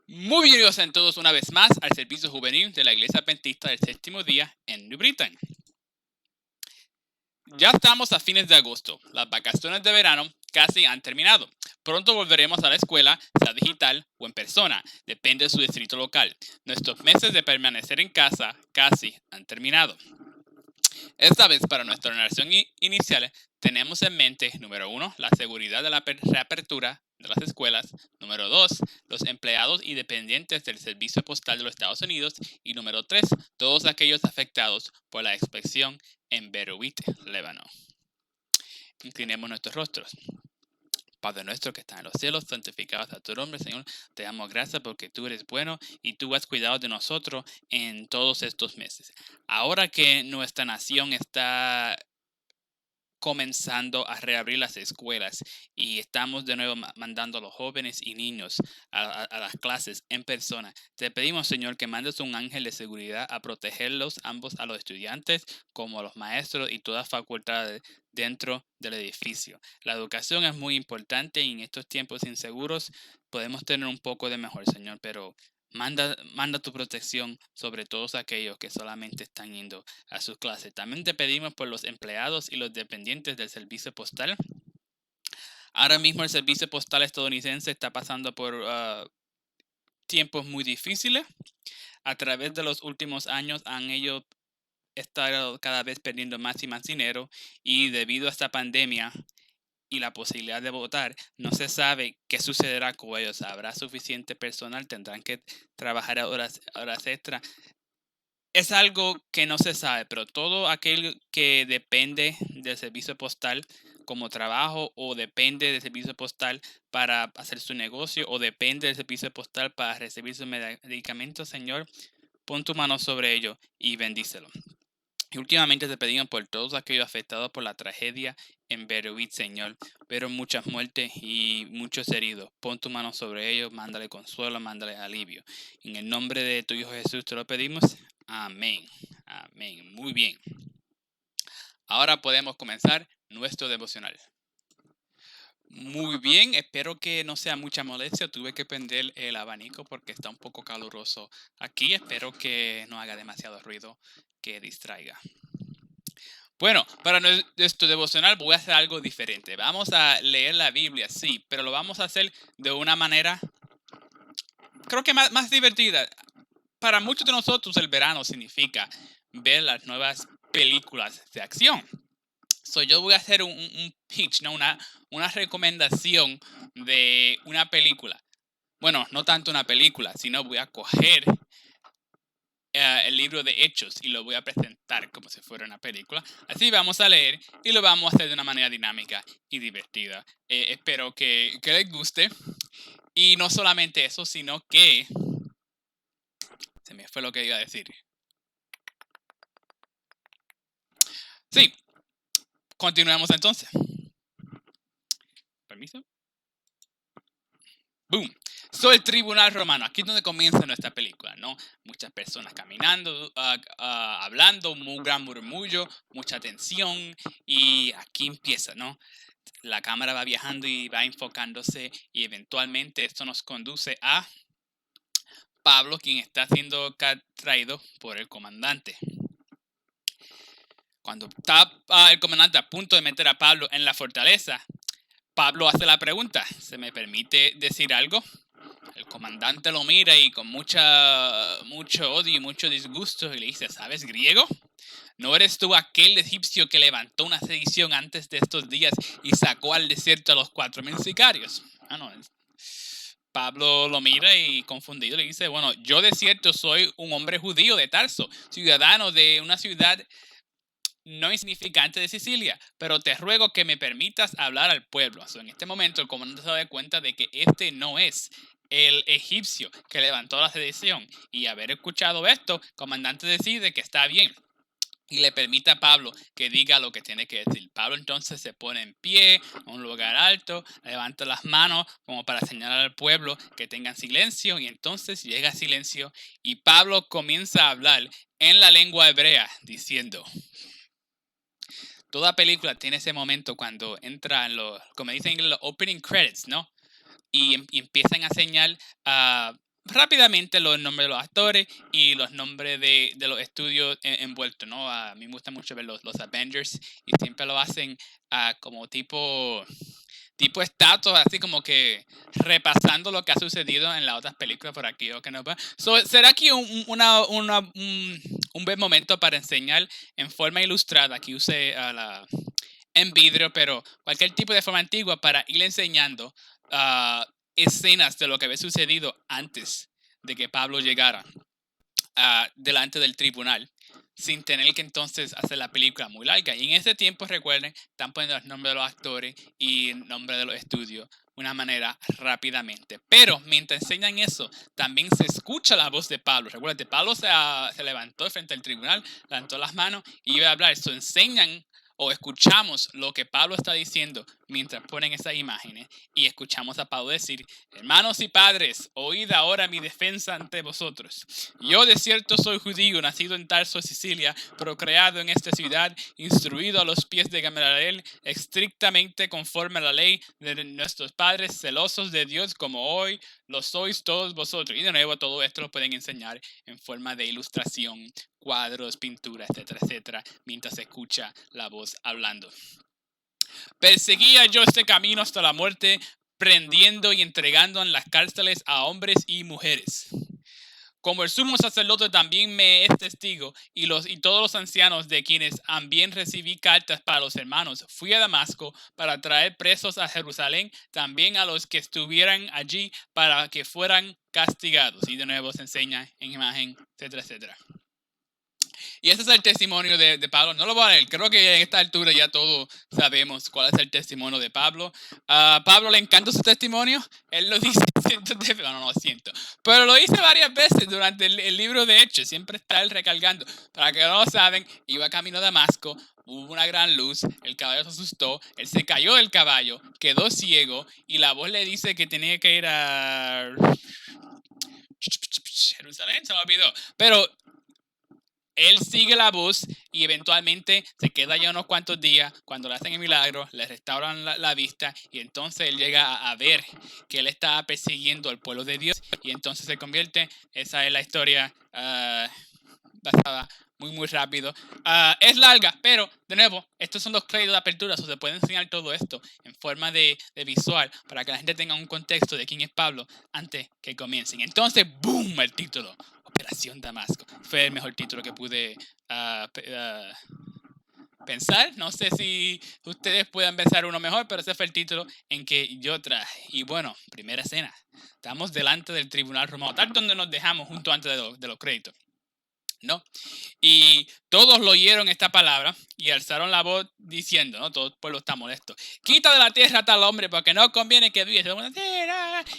Muy bienvenidos a todos una vez más al servicio juvenil de la Iglesia Adventista del Séptimo Día en New Britain. Ya estamos a fines de agosto. Las vacaciones de verano casi han terminado. Pronto volveremos a la escuela, sea digital o en persona, depende de su distrito local. Nuestros meses de permanecer en casa casi han terminado. Esta vez, para nuestra oración inicial, tenemos en mente, número 1, la seguridad de la reapertura de las escuelas, número 2, los empleados y dependientes del Servicio Postal de los Estados Unidos, y número 3, todos aquellos afectados por la inspección en Beirut, Líbano. Inclinemos nuestros rostros. Padre nuestro que está en los cielos, santificado sea tu nombre, Señor. Te damos gracias porque tú eres bueno y tú has cuidado de nosotros en todos estos meses. Ahora que nuestra nación está comenzando a reabrir las escuelas y estamos de nuevo mandando a los jóvenes y niños a las clases en persona. Te pedimos, Señor, que mandes un ángel de seguridad a protegerlos ambos, a los estudiantes como a los maestros y todas facultades dentro del edificio. La educación es muy importante y en estos tiempos inseguros podemos tener un poco de mejor, Señor, pero manda tu protección sobre todos aquellos que solamente están yendo a sus clases. También te pedimos por los empleados y los dependientes del servicio postal. Ahora mismo el servicio postal estadounidense está pasando por tiempos muy difíciles. A través de los últimos años han ellos estado cada vez perdiendo más y más dinero y debido a esta pandemia y la posibilidad de votar, no se sabe qué sucederá con ellos. ¿Habrá suficiente personal? ¿Tendrán que trabajar horas extra? Es algo que no se sabe, pero todo aquel que depende del servicio postal como trabajo o depende del servicio postal para hacer su negocio o depende del servicio postal para recibir sus medicamentos, Señor, pon tu mano sobre ello y bendícelo. Y últimamente te pedimos por todos aquellos afectados por la tragedia en Beirut, Señor. Pero muchas muertes y muchos heridos. Pon tu mano sobre ellos, mándale consuelo, mándale alivio. En el nombre de tu Hijo Jesús te lo pedimos. Amén. Amén. Muy bien. Ahora podemos comenzar nuestro devocional. Muy bien, espero que no sea mucha molestia. Tuve que prender el abanico porque está un poco caluroso aquí. Espero que no haga demasiado ruido que distraiga. Bueno, para nuestro devocional voy a hacer algo diferente. Vamos a leer la Biblia, sí, pero lo vamos a hacer de una manera, creo que más divertida. Para muchos de nosotros el verano significa ver las nuevas películas de acción. Yo voy a hacer un pitch, ¿no? Una recomendación de una película. Bueno, no tanto una película, sino voy a coger el libro de Hechos y lo voy a presentar como si fuera una película. Así vamos a leer y lo vamos a hacer de una manera dinámica y divertida. Espero que les guste. Y no solamente eso, sino que... Se me fue lo que iba a decir. Sí, continuemos entonces. Permiso. Boom. Soy el tribunal romano. Aquí es donde comienza nuestra película, ¿no? Muchas personas caminando, hablando, un gran murmullo, mucha tensión. Y aquí empieza, ¿no? La cámara va viajando y va enfocándose y eventualmente esto nos conduce a Pablo, quien está siendo traído por el comandante. Cuando está el comandante a punto de meter a Pablo en la fortaleza, Pablo hace la pregunta: ¿se me permite decir algo? El comandante lo mira y con mucho odio y mucho disgusto y le dice: ¿sabes griego? ¿No eres tú aquel egipcio que levantó una sedición antes de estos días y sacó al desierto a los 4,000 sicarios? No. Pablo lo mira y confundido le dice: bueno, yo de cierto soy un hombre judío de Tarso, ciudadano de una ciudad no insignificante de Sicilia, pero te ruego que me permitas hablar al pueblo. En este momento el comandante se da cuenta de que este no es el egipcio que levantó la sedición, y haber escuchado esto, el comandante decide que está bien y le permite a Pablo que diga lo que tiene que decir. Pablo entonces se pone en pie a un lugar alto, levanta las manos como para señalar al pueblo que tengan silencio, y entonces llega silencio y Pablo comienza a hablar en la lengua hebrea diciendo... Toda película tiene ese momento cuando entran los, como dicen en inglés, los opening credits, ¿no? Y empiezan a señalar rápidamente los nombres de los actores y los nombres de los estudios envueltos, ¿no? A mí me gusta mucho ver los Avengers y siempre lo hacen como tipo estatus, así como que repasando lo que ha sucedido en las otras películas por aquí o que no va. Será aquí un buen momento para enseñar en forma ilustrada. Aquí use en vidrio, pero cualquier tipo de forma antigua para ir enseñando escenas de lo que había sucedido antes de que Pablo llegara delante del tribunal, sin tener que entonces hacer la película muy larga. Y en ese tiempo, recuerden, están poniendo los nombres de los actores y el nombre de los estudios de una manera rápidamente. Pero mientras enseñan eso, también se escucha la voz de Pablo. Recuerden, Pablo se levantó frente al tribunal, levantó las manos y iba a hablar. Eso enseñan o escuchamos lo que Pablo está diciendo mientras ponen esas imágenes y escuchamos a Pablo decir: hermanos y padres, oíd ahora mi defensa ante vosotros. Yo de cierto soy judío, nacido en Tarso, Sicilia, procreado en esta ciudad, instruido a los pies de Gamaliel, estrictamente conforme a la ley de nuestros padres, celosos de Dios como hoy lo sois todos vosotros. Y de nuevo todo esto lo pueden enseñar en forma de ilustración, cuadros, pinturas, etcétera, etcétera, mientras se escucha la voz hablando. Perseguía yo este camino hasta la muerte, prendiendo y entregando en las cárceles a hombres y mujeres. Como el sumo sacerdote también me es testigo, y todos los ancianos de quienes también recibí cartas para los hermanos, fui a Damasco para traer presos a Jerusalén, también a los que estuvieran allí para que fueran castigados. Y de nuevo se enseña en imagen, etcétera, etcétera. Y ese es el testimonio de Pablo. No lo voy a leer, creo que en esta altura ya todos sabemos cuál es el testimonio de Pablo. A Pablo le encanta su testimonio, él lo dice cientos de veces, no lo siento, pero lo dice varias veces durante el libro de Hechos, siempre está él recargando. Para que no lo saben, iba camino a Damasco, hubo una gran luz, el caballo se asustó, él se cayó del caballo, quedó ciego y la voz le dice que tenía que ir a Jerusalén, se me olvidó, pero él sigue la voz y eventualmente se queda ya unos cuantos días. Cuando le hacen el milagro, le restauran la vista y entonces él llega a ver que él estaba persiguiendo al pueblo de Dios y entonces se convierte. Esa es la historia basada muy rápido. Es larga, pero de nuevo, estos son los créditos de apertura, o se puede enseñar todo esto en forma de visual para que la gente tenga un contexto de quién es Pablo antes que comiencen. Entonces, ¡boom! El título. Operación Damasco. Fue el mejor título que pude pensar. No sé si ustedes puedan pensar uno mejor, pero ese fue el título en que yo traje. Y bueno, primera escena. Estamos delante del tribunal romano, tal donde nos dejamos junto antes de los créditos, ¿no? Y todos lo oyeron esta palabra y alzaron la voz diciendo, ¿no? Todo el pueblo está molesto. Quita de la tierra a tal hombre porque no conviene que viva.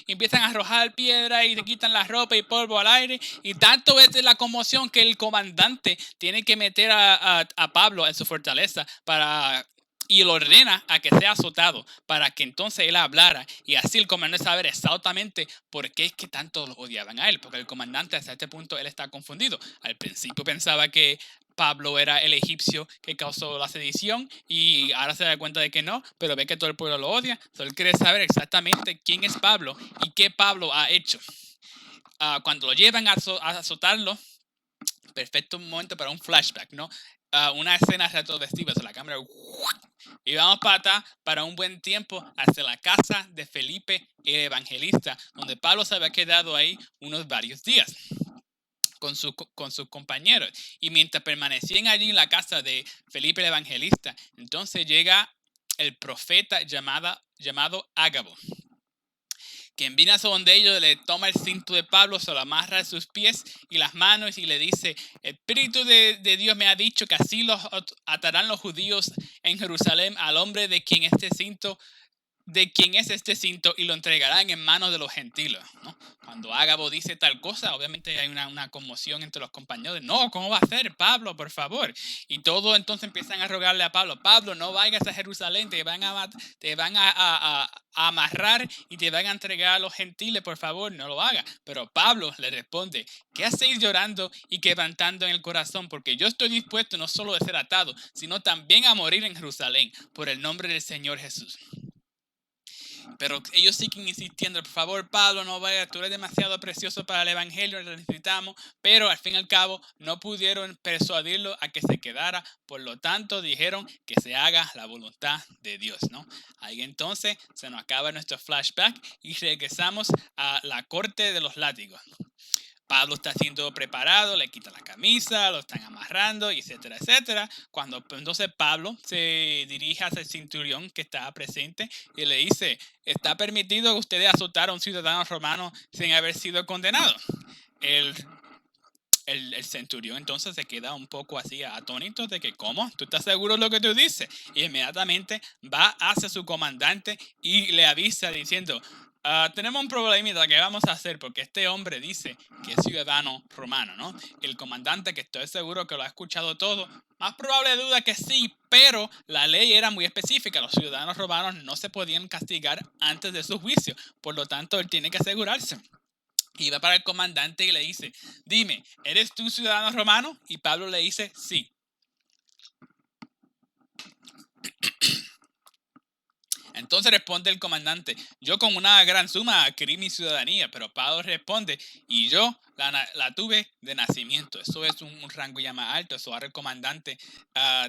Y empiezan a arrojar piedra y se quitan la ropa y polvo al aire. Y tanto es la conmoción que el comandante tiene que meter a Pablo en su fortaleza y lo ordena a que sea azotado para que entonces él hablara y así el comandante saber exactamente por qué es que tanto lo odiaban a él, porque el comandante hasta este punto él está confundido. Al principio pensaba que Pablo era el egipcio que causó la sedición y ahora se da cuenta de que no, pero ve que todo el pueblo lo odia. Entonces él quiere saber exactamente quién es Pablo y qué Pablo ha hecho. Cuando lo llevan a azotarlo, perfecto momento para un flashback, ¿no? Una escena retrospectiva, la cámara y vamos para un buen tiempo hacia la casa de Felipe el Evangelista, donde Pablo se había quedado ahí unos varios días con sus compañeros. Y mientras permanecían allí en la casa de Felipe el Evangelista, entonces llega el profeta llamado Ágabo, quien viene a donde ellos, le toma el cinto de Pablo, se lo amarra a sus pies y las manos y le dice: el Espíritu de Dios me ha dicho que así los atarán los judíos en Jerusalén al hombre de quien es este cinto y lo entregarán en manos de los gentiles, ¿no? Cuando Ágabo dice tal cosa, obviamente hay una conmoción entre los compañeros. No, ¿cómo va a ser, Pablo, por favor? Y todos entonces empiezan a rogarle a Pablo: Pablo, no vayas a Jerusalén, te van a amarrar y te van a entregar a los gentiles, por favor, no lo hagas. Pero Pablo le responde: ¿qué hacéis llorando y quebrantando en el corazón? Porque yo estoy dispuesto no solo de ser atado, sino también a morir en Jerusalén por el nombre del Señor Jesús. Pero ellos siguen insistiendo, por favor, Pablo, no vayas, tú eres demasiado precioso para el evangelio, lo necesitamos. Pero al fin y al cabo no pudieron persuadirlo a que se quedara. Por lo tanto, dijeron que se haga la voluntad de Dios, ¿no? Ahí entonces se nos acaba nuestro flashback y regresamos a la corte de los látigos. Pablo está siendo preparado, le quita la camisa, lo están amarrando, etcétera, etcétera. Cuando entonces Pablo se dirige hacia el centurión que estaba presente y le dice, ¿está permitido que ustedes azotar a un ciudadano romano sin haber sido condenado? El centurión entonces se queda un poco así atónito de que, ¿cómo? ¿Tú estás seguro de lo que tú dices? Y inmediatamente va hacia su comandante y le avisa diciendo, tenemos un problemita que vamos a hacer porque este hombre dice que es ciudadano romano, ¿no? El comandante, que estoy seguro que lo ha escuchado todo, más probable duda que sí, pero la ley era muy específica. Los ciudadanos romanos no se podían castigar antes de su juicio. Por lo tanto, él tiene que asegurarse. Y va para el comandante y le dice, dime, ¿eres tú ciudadano romano? Y Pablo le dice, sí. Entonces responde el comandante, yo con una gran suma adquirí mi ciudadanía, pero Pablo responde, y yo la tuve de nacimiento. Eso es un rango ya más alto, eso ahora el comandante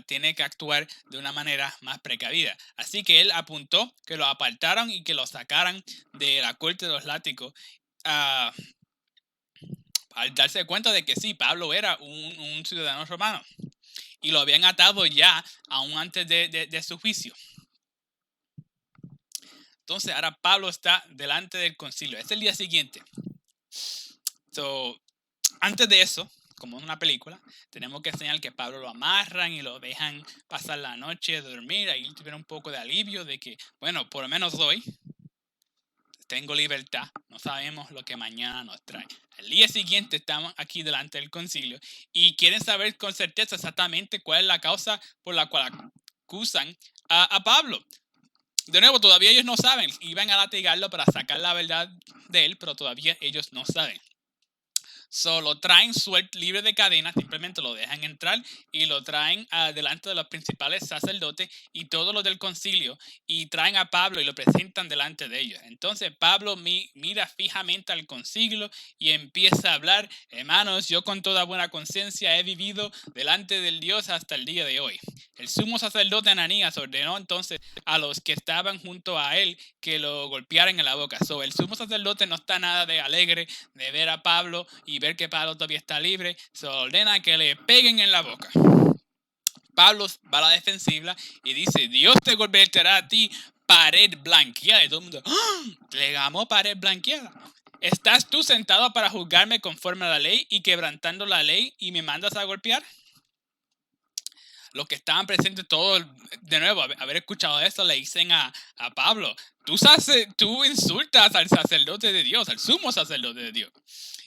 tiene que actuar de una manera más precavida. Así que él apuntó que lo apartaron y que lo sacaran de la corte de los látigos. Al darse cuenta de que sí, Pablo era un ciudadano romano y lo habían atado ya aún antes de su juicio. Entonces ahora Pablo está delante del concilio. Es el día siguiente. Antes de eso, como en una película, tenemos que enseñar que Pablo lo amarran y lo dejan pasar la noche, dormir. Ahí tiene un poco de alivio de que, bueno, por lo menos hoy tengo libertad. No sabemos lo que mañana nos trae. El día siguiente estamos aquí delante del concilio y quieren saber con certeza exactamente cuál es la causa por la cual acusan a Pablo. De nuevo, todavía ellos no saben. Iban a latigarlo para sacar la verdad de él, pero todavía ellos no saben. Lo traen libre de cadena, simplemente lo dejan entrar y lo traen delante de los principales sacerdotes y todos los del concilio, y traen a Pablo y lo presentan delante de ellos. Entonces Pablo mira fijamente al concilio y empieza a hablar, hermanos, yo con toda buena conciencia he vivido delante del Dios hasta el día de hoy. El sumo sacerdote Ananías ordenó entonces a los que estaban junto a él que lo golpearan en la boca. El sumo sacerdote no está nada de alegre de ver a Pablo y ver que Pablo todavía está libre. Se ordena que le peguen en la boca. Pablo va a la defensiva y dice, Dios te golpeará a ti, pared blanqueada. Y todo el mundo, ¡ah! Le llamó pared blanqueada. ¿Estás tú sentado para juzgarme conforme a la ley y quebrantando la ley y me mandas a golpear? Los que estaban presentes, todos, de nuevo, haber escuchado esto, le dicen a Pablo, tú insultas al sacerdote de Dios, al sumo sacerdote de Dios.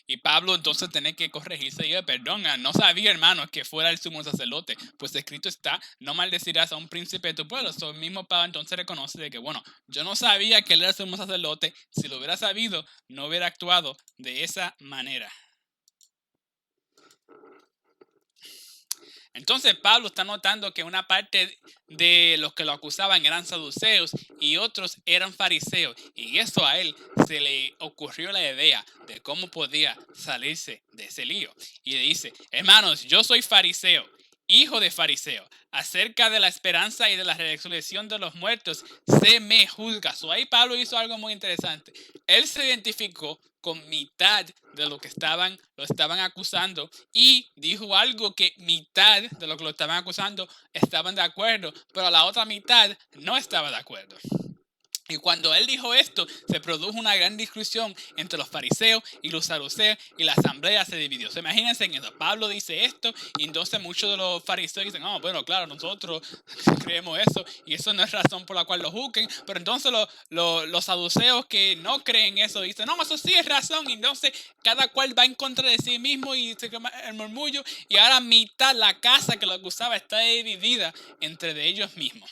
Y Pablo entonces tiene que corregirse y decir, perdón, no sabía, hermano, que fuera el sumo sacerdote. Pues escrito está, no maldecirás a un príncipe de tu pueblo. El mismo Pablo entonces reconoce de que, bueno, yo no sabía que él era el sumo sacerdote. Si lo hubiera sabido, no hubiera actuado de esa manera. Entonces Pablo está notando que una parte de los que lo acusaban eran saduceos y otros eran fariseos. Y eso a él se le ocurrió la idea de cómo podía salirse de ese lío. Y le dice, hermanos, yo soy fariseo, hijo de fariseo. Acerca de la esperanza y de la resurrección de los muertos, se me juzga. Ahí Pablo hizo algo muy interesante. Él se identificó con mitad de lo que lo estaban acusando y dijo algo que mitad de lo que lo estaban acusando estaban de acuerdo, pero la otra mitad no estaba de acuerdo. Y cuando él dijo esto, se produjo una gran discusión entre los fariseos y los saduceos y la asamblea se dividió. Imagínense en eso. Pablo dice esto y entonces muchos de los fariseos dicen, bueno, claro, nosotros creemos eso y eso no es razón por la cual lo juzguen. Pero entonces los saduceos que no creen eso dicen, no, eso sí es razón. Y entonces cada cual va en contra de sí mismo y se quema el murmullo. Y ahora mitad, la casa que lo acusaba está dividida entre de ellos mismos.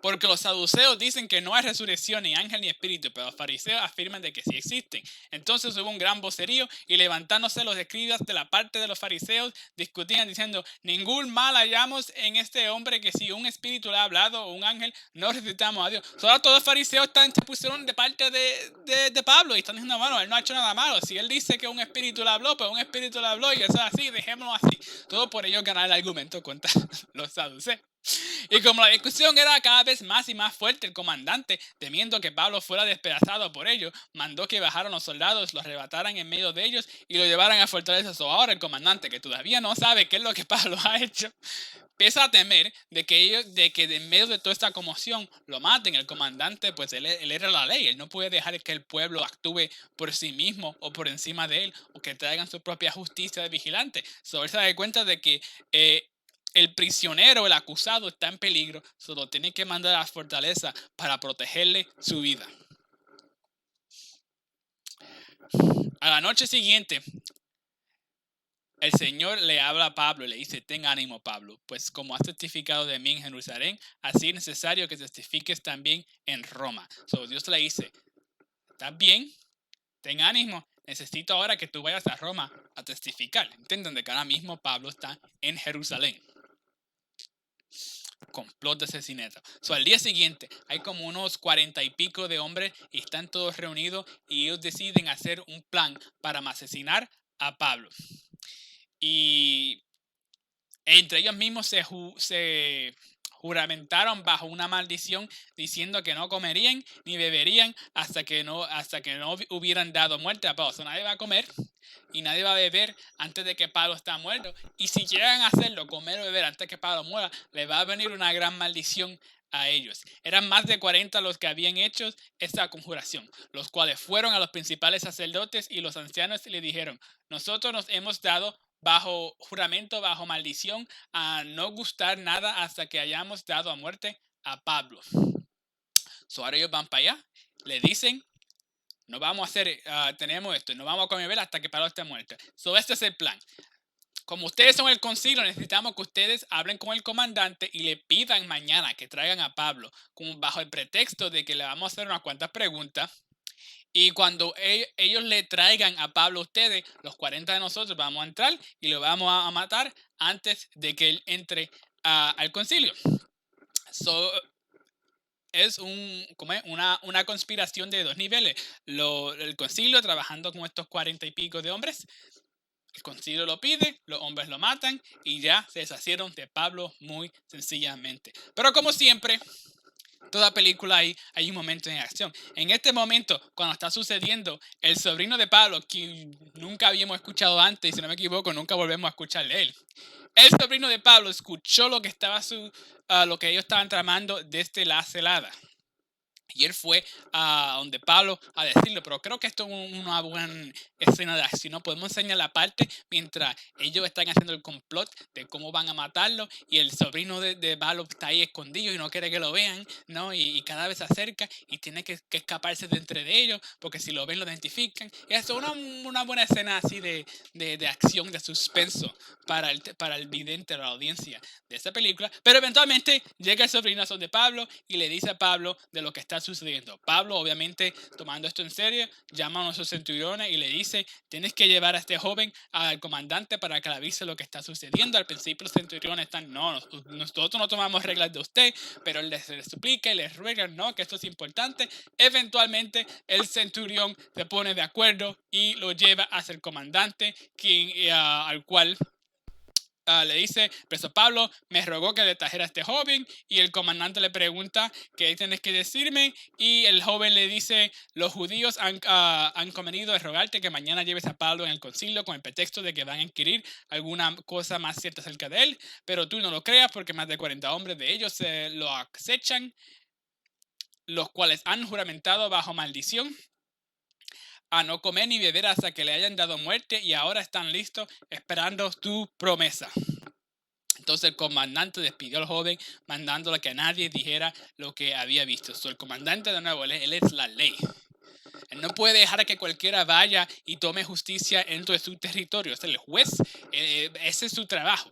Porque los saduceos dicen que no hay resurrección, ni ángel, ni espíritu, pero los fariseos afirman de que sí existen. Entonces hubo un gran vocerío y levantándose los escribas de la parte de los fariseos, discutían diciendo, ningún mal hallamos en este hombre, que si un espíritu le ha hablado o un ángel, no resucitamos a Dios. Solo todos los fariseos se pusieron de parte de Pablo y están diciendo, bueno, él no ha hecho nada malo. Si él dice que un espíritu le habló, pues un espíritu le habló y eso es así, dejémoslo así. Todo por ello ganar el argumento contra los saduceos. Y como la discusión era cada vez más y más fuerte, el comandante, temiendo que Pablo fuera despedazado por ello, mandó que bajaran los soldados, lo arrebataran en medio de ellos y lo llevaran a fortaleza. Ahora el comandante, que todavía no sabe qué es lo que Pablo ha hecho, empieza a temer de que en medio de toda esta conmoción lo maten. El comandante, pues él era la ley, él no puede dejar que el pueblo actúe por sí mismo o por encima de él, o que traigan su propia justicia de vigilante. Él se da cuenta de que el prisionero, el acusado, está en peligro, solo tiene que mandar a la fortaleza para protegerle su vida. A la noche siguiente, el Señor le habla a Pablo y le dice, ten ánimo, Pablo, pues como has testificado de mí en Jerusalén, así es necesario que testifiques también en Roma. Dios le dice, ¿estás bien? Ten ánimo. Necesito ahora que tú vayas a Roma a testificar. Entienden de que ahora mismo Pablo está en Jerusalén. Complot de asesinato. Al día siguiente hay como unos 40 y pico de hombres y están todos reunidos y ellos deciden hacer un plan para asesinar a Pablo. Y entre ellos mismos se juramentaron bajo una maldición diciendo que no comerían ni beberían hasta que no hubieran dado muerte a Pablo. Nadie va a comer y nadie va a beber antes de que Pablo está muerto. Y si llegan a hacerlo, comer o beber antes de que Pablo muera, le va a venir una gran maldición a ellos. Eran más de 40 los que habían hecho esta conjuración, los cuales fueron a los principales sacerdotes y los ancianos y le dijeron, nosotros nos hemos dado bajo juramento, bajo maldición, a no gustar nada hasta que hayamos dado a muerte a Pablo. Ahora ellos van para allá, le dicen, no vamos a hacer, tenemos esto, no vamos a comer hasta que Pablo esté muerto. Este es el plan. Como ustedes son el concilio, necesitamos que ustedes hablen con el comandante y le pidan mañana que traigan a Pablo, como bajo el pretexto de que le vamos a hacer unas cuantas preguntas. Y cuando ellos le traigan a Pablo a ustedes, los 40 de nosotros vamos a entrar y lo vamos a matar antes de que él entre al concilio. Es una conspiración de dos niveles. El concilio trabajando con estos 40 y pico de hombres. El concilio lo pide, los hombres lo matan y ya se deshacieron de Pablo muy sencillamente. Pero como siempre, toda película hay un momento en acción. En este momento, cuando está sucediendo, el sobrino de Pablo, que nunca habíamos escuchado antes, y si no me equivoco, nunca volvemos a escuchar de él. El sobrino de Pablo escuchó lo que lo que ellos estaban tramando desde la celada. Y él fue a donde Pablo a decirlo, pero creo que esto es una buena escena de acción. ¿No? Podemos enseñar la parte mientras ellos están haciendo el complot de cómo van a matarlo y el sobrino de Pablo está ahí escondido y no quiere que lo vean, ¿no? Y cada vez se acerca y tiene que escaparse de entre ellos porque si lo ven lo identifican. Y eso es una buena escena así de acción, de suspenso para el vidente, la audiencia de esta película. Pero eventualmente llega el sobrino de Pablo y le dice a Pablo de lo que está sucediendo. Pablo, obviamente, tomando esto en serio, llama a nuestros centuriones y le dice, tienes que llevar a este joven al comandante para que le avise lo que está sucediendo. Al principio los centuriones están, no, nosotros no tomamos reglas de usted, pero él les suplica y les ruega, no, que esto es importante. Eventualmente el centurión se pone de acuerdo y lo lleva hacia el comandante, al cual le dice, preso Pablo, me rogó que le trajera a este joven, y el comandante le pregunta, ¿qué tienes que decirme? Y el joven le dice, los judíos han convenido de rogarte que mañana lleves a Pablo en el concilio con el pretexto de que van a inquirir alguna cosa más cierta acerca de él, pero tú no lo creas porque más de 40 hombres de ellos lo acechan, los cuales han juramentado bajo maldición a no comer ni beber hasta que le hayan dado muerte y ahora están listos esperando tu promesa. Entonces el comandante despidió al joven mandándole que a nadie dijera lo que había visto. El comandante, de nuevo, él es la ley. Él no puede dejar que cualquiera vaya y tome justicia dentro de su territorio. Es el juez, ese es su trabajo.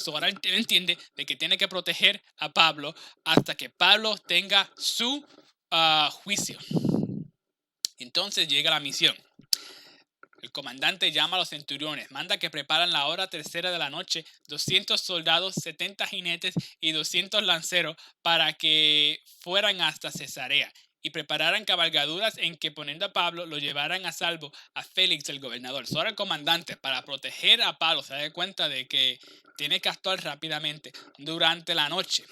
Ahora él entiende de que tiene que proteger a Pablo hasta que Pablo tenga su juicio. Entonces llega la misión. El comandante llama a los centuriones, manda que preparan la hora tercera de la noche 200 soldados, 70 jinetes y 200 lanceros para que fueran hasta Cesarea y prepararan cabalgaduras en que poniendo a Pablo lo llevaran a salvo a Félix el gobernador. Ahora el comandante, para proteger a Pablo, se da cuenta de que tiene que actuar rápidamente durante la noche.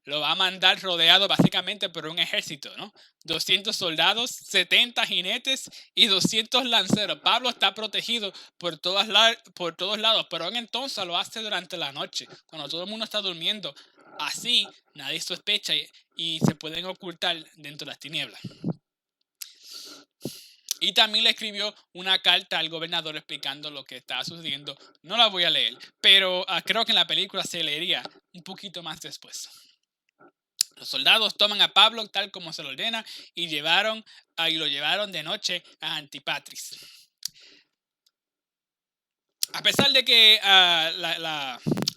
Lo va a mandar rodeado básicamente por un ejército, ¿no? 200 soldados, 70 jinetes y 200 lanceros. Pablo está protegido por todos lados, pero en entonces lo hace durante la noche, cuando todo el mundo está durmiendo. Así nadie sospecha y se pueden ocultar dentro de las tinieblas. Y también le escribió una carta al gobernador explicando lo que estaba sucediendo. No la voy a leer, pero creo que en la película se leería un poquito más después. Los soldados toman a Pablo tal como se lo ordena y lo llevaron de noche a Antipatris. A pesar de que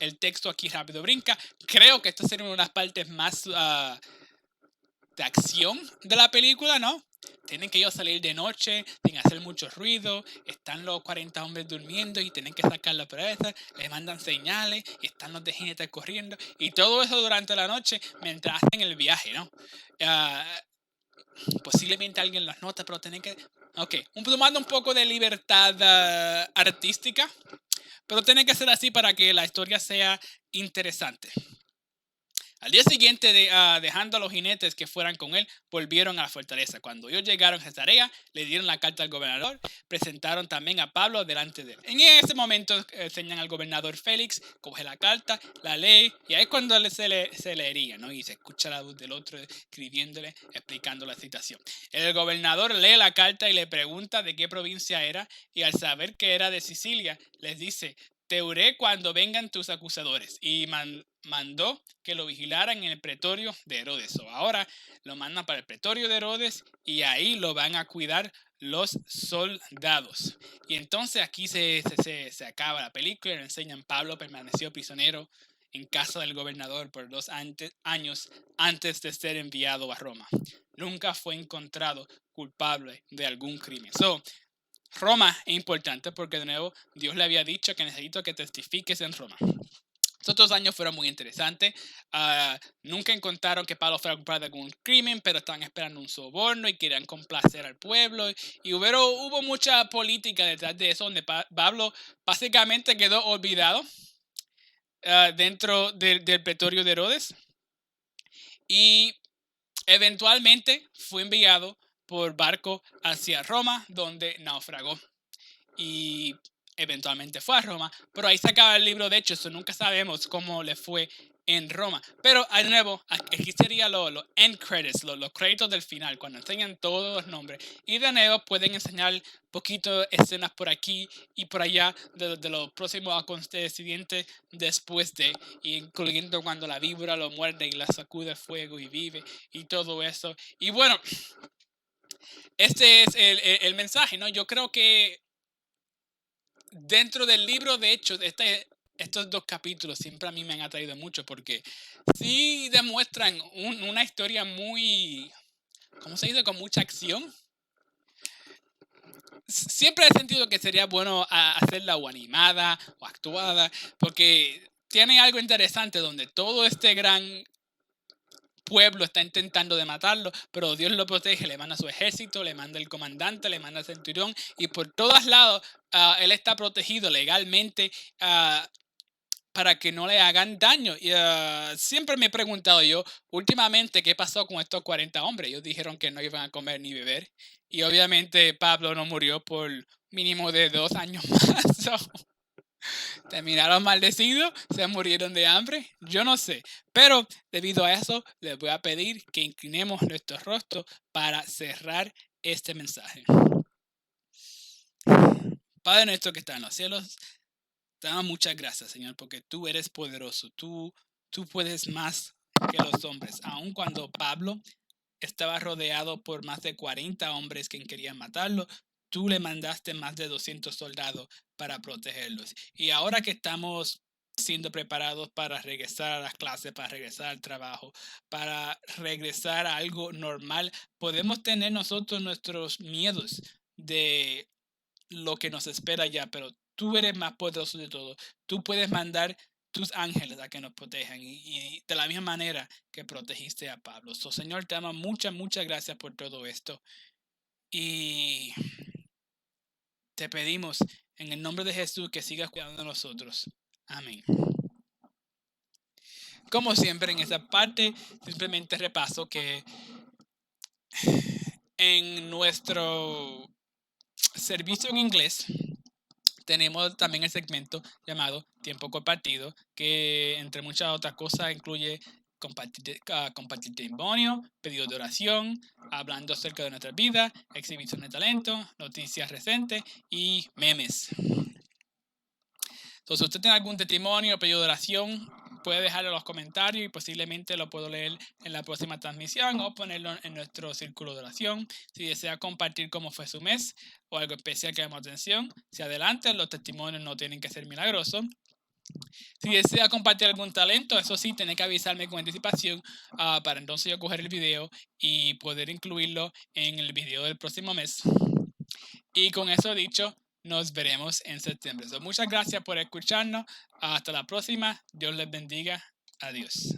el texto aquí rápido brinca, creo que esta sería una de las partes más de acción de la película, ¿no? Tienen que ellos salir de noche, tienen que hacer mucho ruido, están los 40 hombres durmiendo y tienen que sacar la presa, les mandan señales y están los de jinetes corriendo y todo eso durante la noche mientras hacen el viaje, ¿no? Posiblemente alguien las nota, pero tienen que... Ok, tomando un poco de libertad artística, pero tiene que ser así para que la historia sea interesante. Al día siguiente, dejando a los jinetes que fueran con él, volvieron a la fortaleza. Cuando ellos llegaron a Cesarea, le dieron la carta al gobernador, presentaron también a Pablo delante de él. En ese momento enseñan al gobernador Félix, coge la carta, la lee, y ahí es cuando se leería, ¿no? Y se escucha la voz del otro escribiéndole, explicando la situación. El gobernador lee la carta y le pregunta de qué provincia era, y al saber que era de Sicilia, les dice: te uré cuando vengan tus acusadores. Y mandó que lo vigilaran en el pretorio de Herodes. Ahora lo mandan para el pretorio de Herodes y ahí lo van a cuidar los soldados. Y entonces aquí se acaba la película y nos enseñan: Pablo permaneció prisionero en casa del gobernador por 2 años antes de ser enviado a Roma. Nunca fue encontrado culpable de algún crimen. Roma es importante porque de nuevo Dios le había dicho que necesito que testifiques en Roma. Estos 2 años fueron muy interesantes. Nunca encontraron que Pablo fuera culpable de algún crimen, pero estaban esperando un soborno y querían complacer al pueblo. Y hubo mucha política detrás de eso, donde Pablo básicamente quedó olvidado dentro del pretorio de Herodes. Y eventualmente fue enviado por barco hacia Roma, donde naufragó. Y eventualmente fue a Roma, pero ahí se acaba el libro de Hechos, nunca sabemos cómo le fue en Roma. Pero de nuevo, aquí sería los end credits, los créditos del final, cuando enseñan todos los nombres. Y de nuevo pueden enseñar poquito escenas por aquí y por allá de los próximos acontecimientos después de, incluyendo cuando la víbora lo muerde y la sacude el fuego y vive y todo eso. Y bueno, este es el mensaje, ¿no? Yo creo que dentro del libro de Hechos, estos 2 capítulos siempre a mí me han atraído mucho porque sí demuestran una historia muy, ¿cómo se dice? Con mucha acción. Siempre he sentido que sería bueno hacerla o animada o actuada porque tiene algo interesante donde todo este gran pueblo está intentando de matarlo, pero Dios lo protege, le manda su ejército, le manda el comandante, le manda el centurión y por todos lados él está protegido legalmente para que no le hagan daño. Y siempre me he preguntado yo, últimamente, ¿qué pasó con estos 40 hombres? Ellos dijeron que no iban a comer ni beber y obviamente Pablo no murió por mínimo de 2 años más. Terminaron maldecidos, se murieron de hambre, yo no sé. Pero debido a eso, les voy a pedir que inclinemos nuestros rostros para cerrar este mensaje. Padre nuestro que está en los cielos, te damos muchas gracias, Señor, porque tú eres poderoso. Tú puedes más que los hombres. Aun cuando Pablo estaba rodeado por más de 40 hombres que querían matarlo. Tú le mandaste más de 200 soldados para protegerlos. Y ahora que estamos siendo preparados para regresar a las clases, para regresar al trabajo, para regresar a algo normal, podemos tener nosotros nuestros miedos de lo que nos espera ya, pero tú eres más poderoso de todo. Tú puedes mandar tus ángeles a que nos protejan y de la misma manera que protegiste a Pablo. So, Señor, te amo. Muchas gracias por todo esto. Y te pedimos en el nombre de Jesús que sigas cuidando de nosotros. Amén. Como siempre, en esta parte, simplemente repaso que en nuestro servicio en inglés tenemos también el segmento llamado Tiempo Compartido, que entre muchas otras cosas incluye compartir testimonio, pedido de oración, hablando acerca de nuestra vida, exhibición de talento, noticias recientes y memes. Entonces, si usted tiene algún testimonio o pedido de oración, puede dejarlo en los comentarios y posiblemente lo puedo leer en la próxima transmisión o ponerlo en nuestro círculo de oración. Si desea compartir cómo fue su mes o algo especial que llamó atención, si adelante, los testimonios no tienen que ser milagrosos. Si desea compartir algún talento, eso sí, tiene que avisarme con anticipación para entonces yo coger el video y poder incluirlo en el video del próximo mes. Y con eso dicho, nos veremos en septiembre. So, muchas gracias por escucharnos. Hasta la próxima. Dios les bendiga. Adiós.